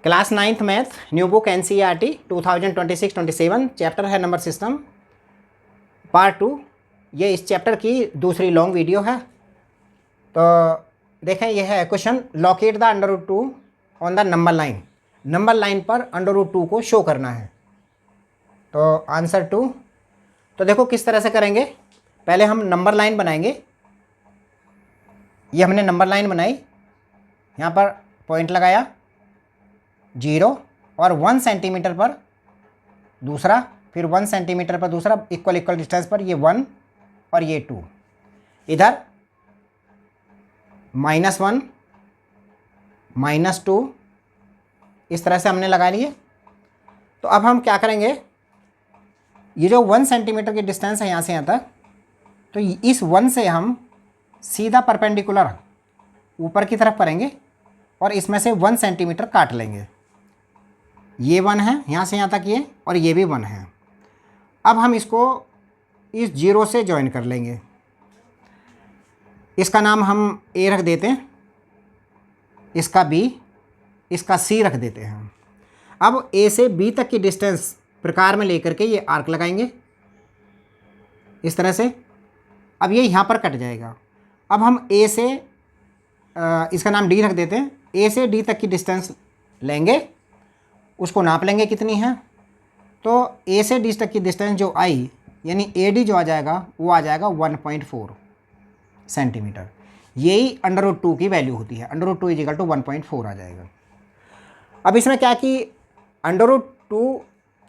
Class 9th math, new book NCERT 2026-27, chapter है number system part 2। ये इस chapter की दूसरी लॉन्ग वीडियो है। तो देखें, यह है question, locate the √2 on the number line. Number line पर √2 को शो करना है। तो आंसर 2। तो देखो किस तरह से करेंगे। पहले हम नंबर लाइन बनाएंगे। ये हमने नंबर लाइन बनाई, यहाँ पर पॉइंट लगाया 0 और 1 सेंटीमीटर पर दूसरा, फिर 1 सेंटीमीटर पर दूसरा, इक्वल इक्वल डिस्टेंस पर ये 1 और ये 2। इधर -1 -2 इस तरह से हमने लगा लिए। तो अब हम क्या करेंगे, ये जो 1 सेंटीमीटर की डिस्टेंस है यहाँ से यहाँ तक, तो इस 1 से हम सीधा परपेंडिकुलर ऊपर की तरफ करेंगे और इसमें से 1 सेंटीमीटर काट लेंगे। ये 1 है यहाँ से यहाँ तक ये, और ये भी 1 है। अब हम इसको इस 0 से ज्वाइन कर लेंगे। इसका नाम हम A रख देते हैं, इसका B, इसका C रख देते हैं। अब A से B तक की डिस्टेंस प्रकार में लेकर के ये आर्क लगाएंगे इस तरह से। अब ये यहाँ पर कट जाएगा। अब हम A से इसका नाम D रख देते हैं। A से D तक की डिस्टेंस लेंगे, उसको नाप लेंगे कितनी है। तो A से D तक की डिस्टेंस जो आई, यानी AD जो आ जाएगा वो आ जाएगा 1.4 सेंटीमीटर। यही √2 की वैल्यू होती है। √2 = 1.4 आ जाएगा। अब इसमें क्या कि √2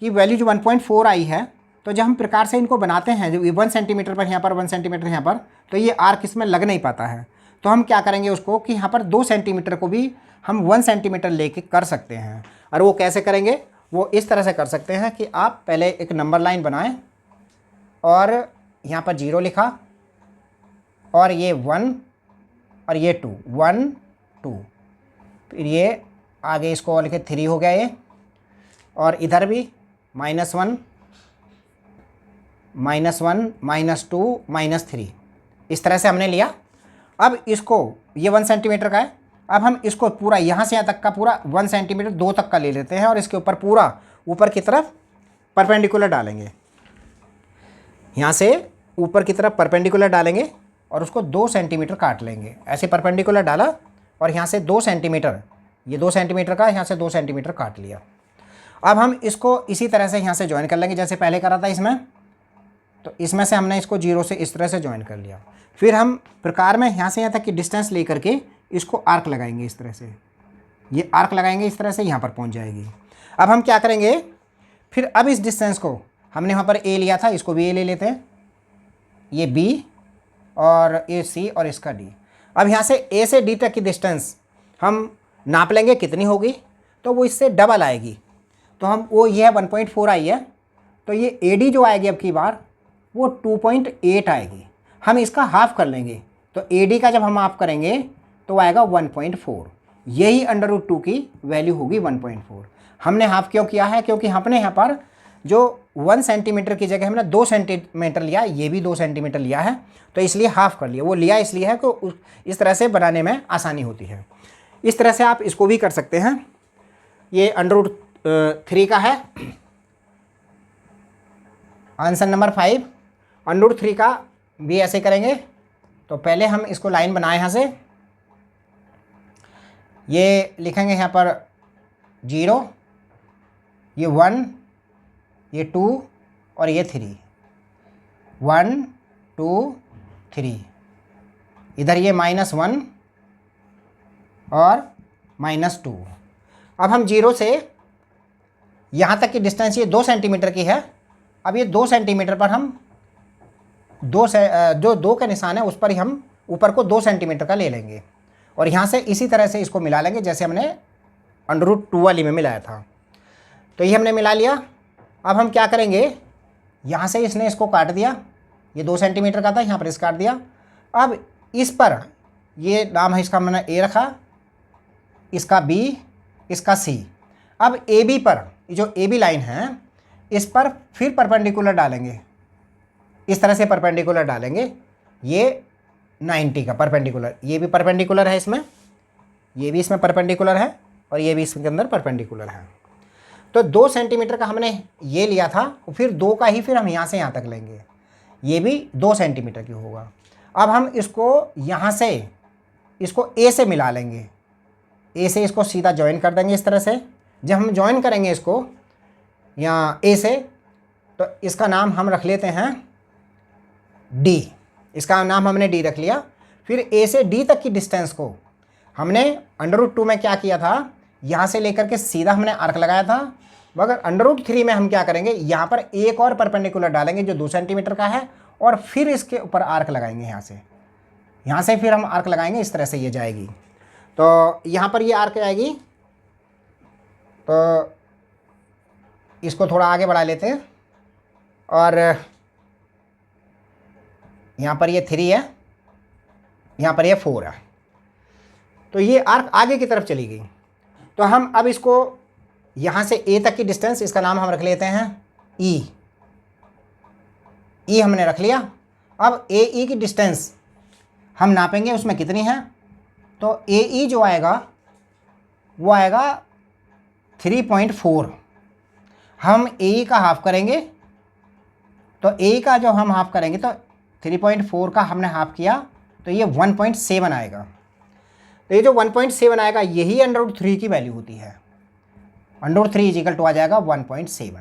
की वैल्यू जो 1.4 आई है, तो जब हम प्रकार से इनको बनाते हैं, जो 1 सेंटीमीटर पर यहाँ पर, 1 सेंटीमीटर यहाँ पर, तो ये आर्क इसमें लग नहीं पाता है। तो हम क्या करेंगे उसको कि यहाँ पर 2 सेंटीमीटर को भी हम 1 सेंटीमीटर लेके कर सकते हैं। और वो कैसे करेंगे, वो इस तरह से कर सकते हैं कि आप पहले एक नंबर लाइन बनाएं और यहाँ पर 0 लिखा, और ये 1 और ये 2, 1 2, फिर ये आगे इसको लिखे 3 हो गया ये, और इधर भी -1 -1 -2 -3 इस तरह से हमने लिया। अब इसको, ये 1 सेंटीमीटर का है, अब हम इसको पूरा यहाँ से यहाँ तक का पूरा 1 सेंटीमीटर 2 तक का ले लेते हैं और इसके ऊपर पूरा ऊपर की तरफ परपेंडिकुलर डालेंगे। यहाँ से ऊपर की तरफ परपेंडिकुलर डालेंगे और उसको 2 सेंटीमीटर काट लेंगे। ऐसे परपेंडिकुलर डाला और यहाँ से 2 सेंटीमीटर, ये 2 सेंटीमीटर का, यहाँ से 2 सेंटीमीटर काट लिया। अब हम इसको इसी तरह से यहाँ से ज्वाइन कर लेंगे जैसे पहले करा था इसमें। तो इसमें से हमने इसको 0 से इस तरह से ज्वाइन कर लिया। फिर हम प्रकार में यहाँ से यहाँ तक की डिस्टेंस लेकर के इसको आर्क लगाएंगे इस तरह से। ये आर्क लगाएंगे इस तरह से, यहाँ पर पहुँच जाएगी। अब हम क्या करेंगे, फिर अब इस डिस्टेंस को हमने वहाँ पर A लिया था, इसको भी A ले लेते हैं, ये B और ये C और इसका D। अब यहाँ से A से D तक की डिस्टेंस हम नाप लेंगे कितनी होगी, तो वो इससे डबल आएगी। तो हम वो, ये है 1.4 आई है, तो ये AD जो आएगी अब की बार वो 2.8 आएगी। हम इसका हाफ कर लेंगे, तो AD का जब हम हाफ करेंगे तो आएगा 1.4। यही √2 की वैल्यू होगी 1.4। हमने हाफ क्यों किया है, क्योंकि हमने यहाँ पर जो 1 सेंटीमीटर की जगह हमने 2 सेंटीमीटर लिया, ये भी 2 सेंटीमीटर लिया है, तो इसलिए हाफ कर लिया। वो लिया इसलिए है कि इस तरह से बनाने में आसानी होती है। इस तरह से आप इसको भी कर सकते हैं। ये √3 का है आंसर नंबर 5। √3 का भी ऐसे करेंगे। तो पहले हम इसको लाइन बनाए, यहाँ से ये लिखेंगे यहाँ पर 0, ये 1, ये 2 और ये 3, 1 2 3, इधर ये -1 और -2। अब हम 0 से यहाँ तक की डिस्टेंस ये 2 सेंटीमीटर की है। अब ये 2 सेंटीमीटर पर हम जो 2 का निशान है उस पर ही हम ऊपर को 2 सेंटीमीटर का ले लेंगे और यहाँ से इसी तरह से इसको मिला लेंगे जैसे हमने √2 वाली में मिलाया था। तो ये हमने मिला लिया। अब हम क्या करेंगे, यहाँ से इसने इसको काट दिया, ये 2 सेंटीमीटर का था, यहाँ पर इस काट दिया। अब इस पर ये नाम है इसका, मैंने A रखा, इसका B, इसका C। अब AB पर, जो AB लाइन है इस पर फिर परपेंडिकुलर डालेंगे, इस तरह से परपेंडिकुलर डालेंगे। ये 90 का परपेंडिकुलर, ये भी परपेंडिकुलर है इसमें, ये भी इसमें परपेंडिकुलर है, और ये भी इसके अंदर परपेंडिकुलर है। तो 2 सेंटीमीटर का हमने ये लिया था, फिर 2 का ही फिर हम यहाँ से यहाँ तक लेंगे, ये भी 2 सेंटीमीटर की होगा। अब हम इसको यहाँ से इसको ए से मिला लेंगे, ए से इसको सीधा ज्वाइन कर देंगे इस तरह से। जब हम ज्वाइन करेंगे इसको यहाँ ए से, तो इसका नाम हम रख लेते हैं डी, इसका नाम हमने डी रख लिया। फिर ए से डी तक की डिस्टेंस को हमने √2 में क्या किया था, यहाँ से लेकर के सीधा हमने आर्क लगाया था, मगर √3 में हम क्या करेंगे, यहाँ पर एक और परपेंडिकुलर डालेंगे जो 2 सेंटीमीटर का है, और फिर इसके ऊपर आर्क लगाएंगे यहाँ से फिर हम आर्क लगाएंगे, इस तरह से ये जाएगी। तो यहाँ पर ये आर्क आएगी, तो इसको थोड़ा आगे बढ़ा लेते हैं, और यहाँ पर ये 3 है, यहाँ पर ये 4 है, तो ये आर्क आगे की तरफ चली गई। तो हम अब इसको यहाँ से ए तक की डिस्टेंस, इसका नाम हम रख लेते हैं ई, ई हमने रख लिया। अब ए ई की डिस्टेंस हम नापेंगे उसमें कितनी है, तो ए ई जो आएगा वो आएगा 3.4। हम ए ई का हाफ करेंगे, तो ए ई का जो हम हाफ करेंगे तो 3.4 का हमने हाफ किया तो ये 1.7 आएगा। तो ये जो 1.7 आएगा यही √3 की वैल्यू होती है। √3 = आ जाएगा 1.7।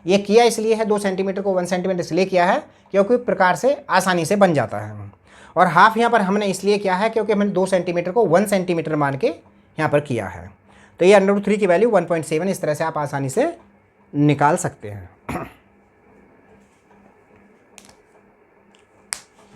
ये किया इसलिए है 2 सेंटीमीटर को 1 सेंटीमीटर इसलिए किया है क्योंकि प्रकार से आसानी से बन जाता है। और हाफ यहाँ पर हमने इसलिए किया है क्योंकि हमने 2 सेंटीमीटर को 1 सेंटीमीटर मान के यहाँ पर किया है। तो ये √3 की वैल्यू 1.7, इस तरह से आप आसानी से निकाल सकते हैं।